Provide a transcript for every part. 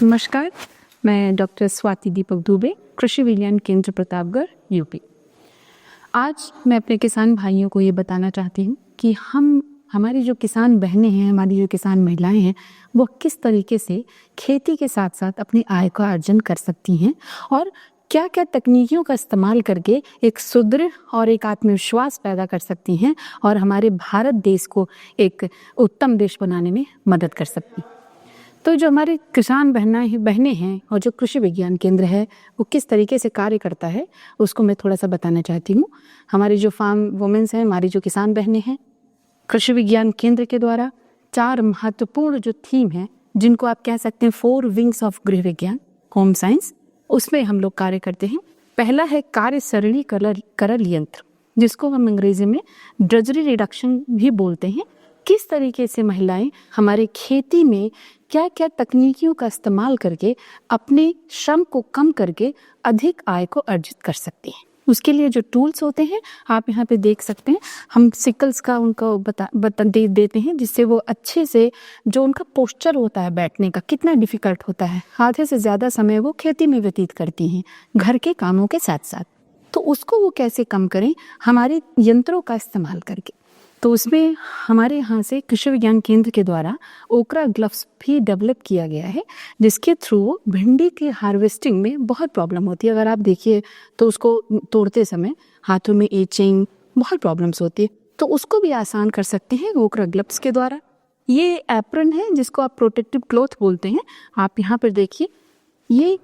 नमस्कार, मैं डॉक्टर स्वाति दीपक दुबे, कृषि विज्ञान केंद्र प्रतापगढ़, यूपी। आज मैं अपने किसान भाइयों को ये बताना चाहती हूँ कि हमारी जो किसान बहनें हैं, हमारी जो किसान महिलाएं हैं, वो किस तरीके से खेती के साथ साथ अपनी आय का अर्जन कर सकती हैं और क्या क्या तकनीकियों का इस्तेमाल करके एक सुदृढ़ और एक आत्मविश्वास पैदा कर सकती हैं और हमारे भारत देश को एक उत्तम देश बनाने में मदद कर सकती हैं। तो जो हमारे किसान बहनें हैं और जो कृषि विज्ञान केंद्र है वो किस तरीके से कार्य करता है उसको मैं थोड़ा सा बताना चाहती हूँ। हमारी जो फार्म वुमेन्स हैं, हमारी जो किसान बहनें हैं, कृषि विज्ञान केंद्र के द्वारा 4 महत्वपूर्ण जो थीम है, जिनको आप कह सकते हैं 4 विंग्स ऑफ गृह विज्ञान होम साइंस, उसमें हम लोग कार्य करते हैं। पहला है कार्य सरलीकरण यंत्र, जिसको हम अंग्रेजी में ड्रजरी रिडक्शन भी बोलते हैं। किस तरीके से महिलाएं हमारे खेती में क्या क्या तकनीकियों का इस्तेमाल करके अपने श्रम को कम करके अधिक आय को अर्जित कर सकती हैं। उसके लिए जो टूल्स होते हैं आप यहाँ पे देख सकते हैं। हम सिकल्स का उनको बता देते हैं, जिससे वो अच्छे से जो उनका पोस्चर होता है बैठने का कितना डिफिकल्ट होता है, आधे से ज़्यादा समय वो खेती में व्यतीत करती हैं घर के कामों के साथ साथ, तो उसको वो कैसे कम करें हमारे यंत्रों का इस्तेमाल करके। तो उसमें हमारे यहाँ से कृषि विज्ञान केंद्र के द्वारा ओकरा ग्लव्स भी डेवलप किया गया है, जिसके थ्रू भिंडी की हार्वेस्टिंग में बहुत प्रॉब्लम होती है। अगर आप देखिए तो उसको तोड़ते समय हाथों में एचिंग बहुत प्रॉब्लम्स होती है, तो उसको भी आसान कर सकते हैं ओकरा ग्लव्स के द्वारा। ये एप्रन है जिसको आप प्रोटेक्टिव क्लॉथ बोलते हैं। आप यहाँ पर देखिए, ये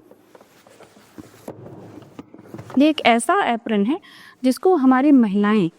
एक ऐसा एप्रन है जिसको हमारी महिलाएं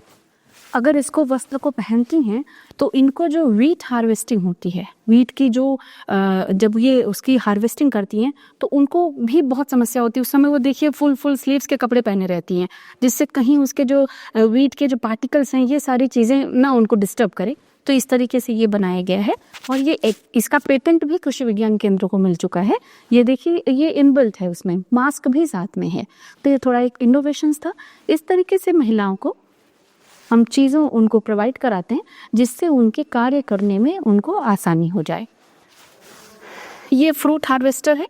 अगर इसको वस्त्र को पहनती हैं तो इनको जो वीट हार्वेस्टिंग होती है, वीट की जो जब ये उसकी हार्वेस्टिंग करती हैं तो उनको भी बहुत समस्या होती है। उस समय वो देखिए फुल स्लीव्स के कपड़े पहने रहती हैं, जिससे कहीं उसके जो वीट के जो पार्टिकल्स हैं ये सारी चीज़ें ना उनको डिस्टर्ब करे। तो इस तरीके से ये बनाया गया है और ये इसका पेटेंट भी कृषि विज्ञान केंद्र को मिल चुका है। ये देखिए, ये इनबिल्ट है, उसमें मास्क भी साथ में है। तो ये थोड़ा एक इनोवेशन था। इस तरीके से महिलाओं को हम चीज़ों उनको प्रोवाइड कराते हैं जिससे उनके कार्य करने में उनको आसानी हो जाए। ये फ्रूट हार्वेस्टर है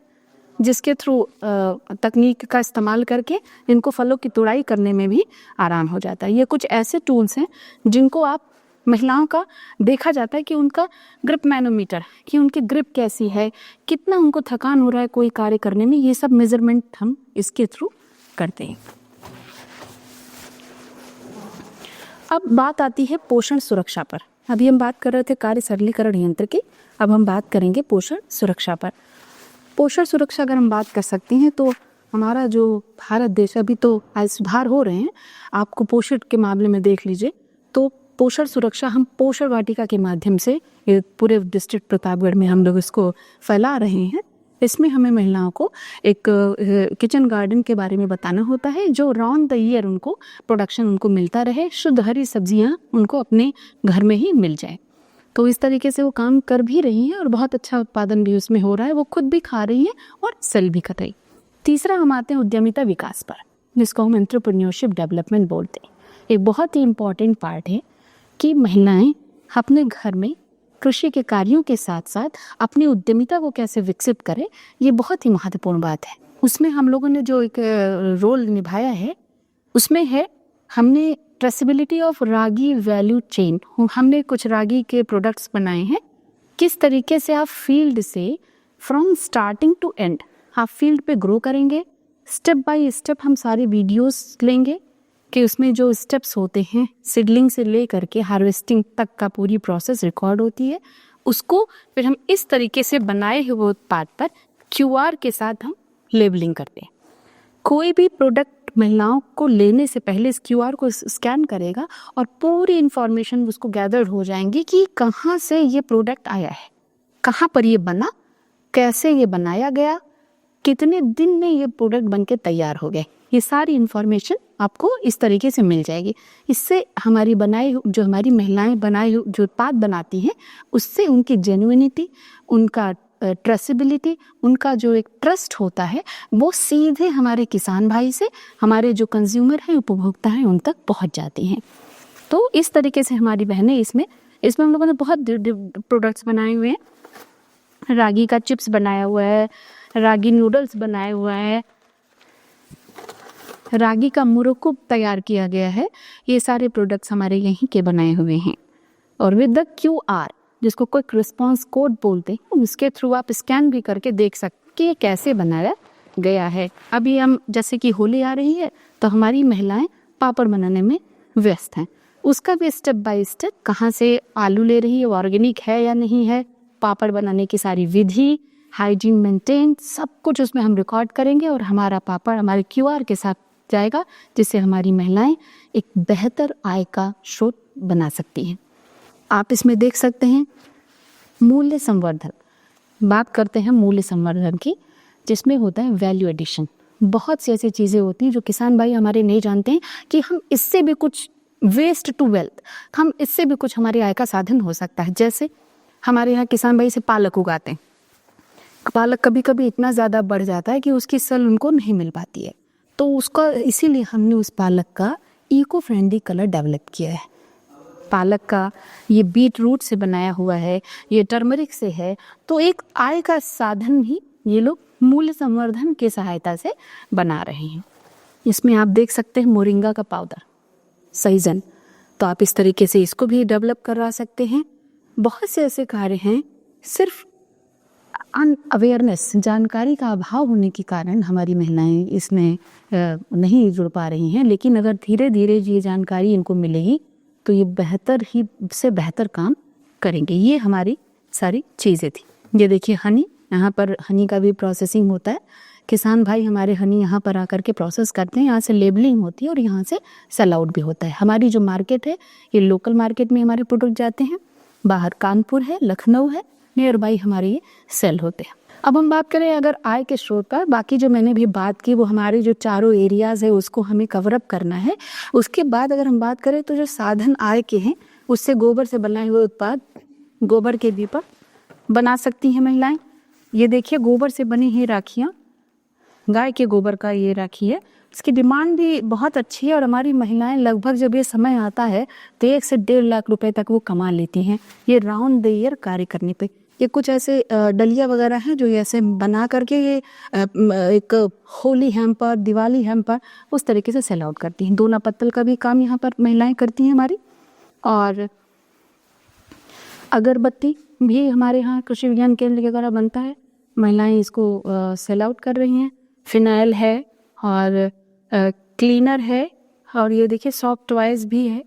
जिसके थ्रू तकनीक का इस्तेमाल करके इनको फलों की तुड़ाई करने में भी आराम हो जाता है। ये कुछ ऐसे टूल्स हैं जिनको आप महिलाओं का देखा जाता है कि उनका ग्रिप मैनोमीटर, कि उनकी ग्रिप कैसी है, कितना उनको थकान हो रहा है कोई कार्य करने में, ये सब मेजरमेंट हम इसके थ्रू करते हैं। अब बात आती है पोषण सुरक्षा पर। अभी हम बात कर रहे थे कार्य सरलीकरण यंत्र की, अब हम बात करेंगे पोषण सुरक्षा पर। पोषण सुरक्षा अगर हम बात कर सकते हैं तो हमारा जो भारत देश, अभी तो आज सुधार हो रहे हैं, आपको पोषण के मामले में देख लीजिए तो पोषण सुरक्षा हम पोषण वाटिका के माध्यम से पूरे डिस्ट्रिक्ट प्रतापगढ़ में हम लोग इसको फैला रहे हैं। इसमें हमें महिलाओं को एक किचन गार्डन के बारे में बताना होता है, जो राउंड द ईयर उनको प्रोडक्शन उनको मिलता रहे, शुद्ध हरी सब्जियां उनको अपने घर में ही मिल जाए। तो इस तरीके से वो काम कर भी रही हैं और बहुत अच्छा उत्पादन भी उसमें हो रहा है। वो खुद भी खा रही हैं और सेल भी कर रही। तीसरा हम आते हैं उद्यमिता विकास पर, जिसको हम एंटरप्रेन्योरशिप डेवलपमेंट बोलते हैं। एक बहुत ही इम्पॉर्टेंट पार्ट है कि महिलाएं अपने घर में कृषि के कार्यों के साथ साथ अपनी उद्यमिता को कैसे विकसित करें, ये बहुत ही महत्वपूर्ण बात है। उसमें हम लोगों ने जो एक रोल निभाया है उसमें है, हमने traceability of ragi value chain, हमने कुछ रागी के प्रोडक्ट्स बनाए हैं। किस तरीके से आप फील्ड से फ्रॉम स्टार्टिंग टू एंड आप फील्ड पे ग्रो करेंगे, स्टेप बाय स्टेप हम सारे वीडियोस लेंगे कि उसमें जो स्टेप्स होते हैं सीडलिंग से ले करके हार्वेस्टिंग तक का पूरी प्रोसेस रिकॉर्ड होती है। उसको फिर हम इस तरीके से बनाए हुए उत्पाद पर QR के साथ हम लेबलिंग करते हैं। कोई भी प्रोडक्ट महिलाओं को लेने से पहले इस QR को स्कैन करेगा और पूरी इंफॉर्मेशन उसको गैदर्ड हो जाएंगी कि कहाँ से ये प्रोडक्ट आया है, कहाँ पर ये बना, कैसे ये बनाया गया, कितने दिन में ये प्रोडक्ट बन के तैयार हो गए। ये सारी इंफॉर्मेशन आपको इस तरीके से मिल जाएगी। इससे हमारी महिलाएं बनाए जो उत्पाद बनाती हैं उससे उनकी जेन्युइनिटी, उनका ट्रेसेबिलिटी, उनका जो एक ट्रस्ट होता है वो सीधे हमारे किसान भाई से हमारे जो कंज्यूमर हैं, उपभोक्ता हैं, उन तक पहुंच जाती हैं। तो इस तरीके से हमारी बहनें इसमें हम लोगों ने बहुत प्रोडक्ट्स बनाए हुए हैं। रागी का चिप्स बनाया हुआ है, रागी नूडल्स बनाए हुआ है, रागी का मुरक्कुब तैयार किया गया है। ये सारे प्रोडक्ट्स हमारे यहीं के बनाए हुए हैं। और विद द QR, जिसको क्विक रिस्पॉन्स कोड बोलते हैं, उसके थ्रू आप स्कैन भी करके देख सकते कि ये कैसे बनाया गया है। अभी हम जैसे कि होली आ रही है तो हमारी महिलाएं पापड़ बनाने में व्यस्त हैं। उसका भी स्टेप बाय स्टेप कहाँ से आलू ले रही है, ऑर्गेनिक है या नहीं है, पापड़ बनाने की सारी विधि, हाइजीन मेंटेन, सब कुछ उसमें हम रिकॉर्ड करेंगे और हमारा पापड़ हमारे QR के साथ जाएगा, जिससे हमारी महिलाएं एक बेहतर आय का स्रोत बना सकती हैं। आप इसमें देख सकते हैं मूल्य संवर्धन। बात करते हैं मूल्य संवर्धन की, जिसमें होता है वैल्यू एडिशन। बहुत सी ऐसी चीज़ें होती हैं जो किसान भाई हमारे नहीं जानते हैं कि हम इससे भी कुछ, वेस्ट टू वेल्थ, हम इससे भी कुछ हमारी आय का साधन हो सकता है। जैसे हमारे यहाँ किसान भाई से पालक उगाते हैं। पालक कभी कभी इतना ज़्यादा बढ़ जाता है कि उसकी सल उनको नहीं मिल पाती है, तो उसका इसीलिए हमने उस पालक का इको फ्रेंडली कलर डेवलप किया है। पालक का ये बीट रूट से बनाया हुआ है, ये टर्मरिक से है, तो एक आय का साधन भी ये लोग मूल्य संवर्धन की सहायता से बना रहे हैं। इसमें आप देख सकते हैं मोरिंगा का पाउडर, सहीजन, तो आप इस तरीके से इसको भी डेवलप करा सकते हैं। बहुत से ऐसे कार्य हैं, सिर्फ अवेयरनेस, जानकारी का अभाव होने के कारण हमारी महिलाएं इसमें नहीं जुड़ पा रही हैं। लेकिन अगर धीरे धीरे ये जानकारी इनको मिलेगी तो ये बेहतर ही से बेहतर काम करेंगे। ये हमारी सारी चीज़ें थी। ये देखिए हनी, यहाँ पर हनी का भी प्रोसेसिंग होता है। किसान भाई हमारे हनी यहाँ पर आकर के प्रोसेस करते हैं, यहाँ से लेबलिंग होती है और यहाँ से सेल आउट भी होता है। हमारी जो मार्केट है, ये लोकल मार्केट में हमारे प्रोडक्ट जाते हैं, बाहर कानपुर है, लखनऊ है, नियर बाई हमारे ये सेल होते हैं। अब हम बात करें अगर आय के स्रोत पर, बाकी जो मैंने भी बात की वो हमारे जो चारों एरियाज़ है उसको हमें कवर अप करना है। उसके बाद अगर हम बात करें तो जो साधन आय के हैं, उससे गोबर से बनाए हुए उत्पाद, गोबर के दीपक बना सकती हैं महिलाएं। ये देखिए गोबर से बनी ही राखियाँ, गाय के गोबर का ये राखी है, इसकी डिमांड भी बहुत अच्छी है और हमारी महिलाएं लगभग जब ये समय आता है तो 1 से 1.5 लाख रुपए तक वो कमा लेती हैं ये राउंड द ईयर कार्य करने पे। ये कुछ ऐसे डलिया वगैरह हैं जो ऐसे बना करके ये एक होली हैम्पर, दिवाली हैम्पर उस तरीके से सेल आउट करती हैं। दोना पत्तल का भी काम यहाँ पर महिलाएं करती हैं हमारी। और अगरबत्ती भी हमारे यहाँ कृषि विज्ञान केंद्र के द्वारा बनता है, महिलाएं इसको सेल आउट कर रही हैं। फिनाइल है और क्लीनर है, और ये देखिए सॉफ्ट टॉयज भी है,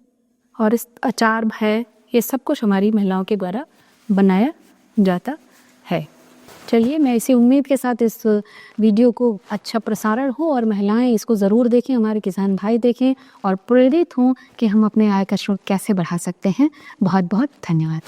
और इस अचार है। ये सब कुछ हमारी महिलाओं के द्वारा बनाया जाता है। चलिए, मैं इसी उम्मीद के साथ इस वीडियो को अच्छा प्रसारण हो और महिलाएं इसको ज़रूर देखें, हमारे किसान भाई देखें और प्रेरित हों कि हम अपने आय का स्रोत कैसे बढ़ा सकते हैं। बहुत बहुत धन्यवाद।